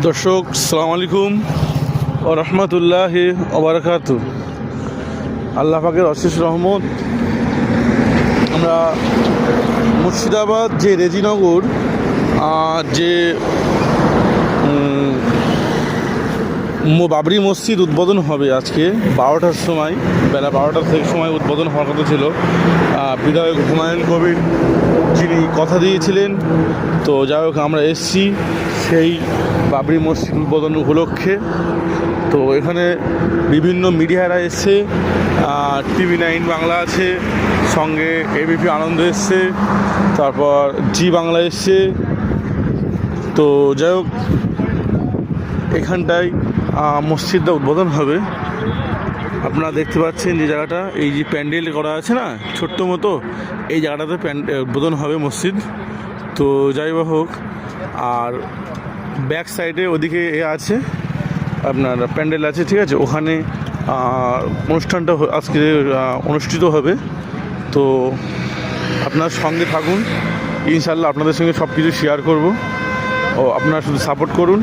দর্শক, সালাম আলাইকুম ও রহমতুল্লাহি ওবারাকাতু। আল্লাহ পাকের অশেষ রহমত। আমরা মুর্শিদাবাদ যে রেজিনগর যে বাবরি মসজিদ উদ্বোধন হবে আজকে 12টার সময়, বেলা 12টার থেকে সময় উদ্বোধন হওয়ার কথা ছিল। বিধায়ক হুমায়ুন কবির যিনি কথা দিয়েছিলেন, তো যাই হোক আমরা এসছি সেই বাবরি মসজিদ উদ্বোধন উপলক্ষে। তো এখানে বিভিন্ন মিডিয়ারা এসছে, TV9 বাংলা আছে, সঙ্গে ABP আনন্দ এসছে, তারপর জি বাংলা এসছে। তো যাই হোক এখানটায় মসজিদটা উদ্বোধন হবে। আপনারা দেখতে পাচ্ছেন যে জায়গাটা, এই যে প্যান্ডেল করা আছে না ছোট্ট মতো, এই জায়গাটাতে উদ্বোধন হবে মসজিদ। তো যাই হোক, আর ব্যাক সাইডে ওদিকে আছে আপনার প্যান্ডেল আছে, ঠিক আছে, ওখানে অনুষ্ঠানটা আজকে অনুষ্ঠিত হবে। তো আপনার সঙ্গে থাকুন, ইনশাল্লাহ আপনাদের সঙ্গে সব কিছু শেয়ার করব। ও আপনারা শুধু সাপোর্ট করুন।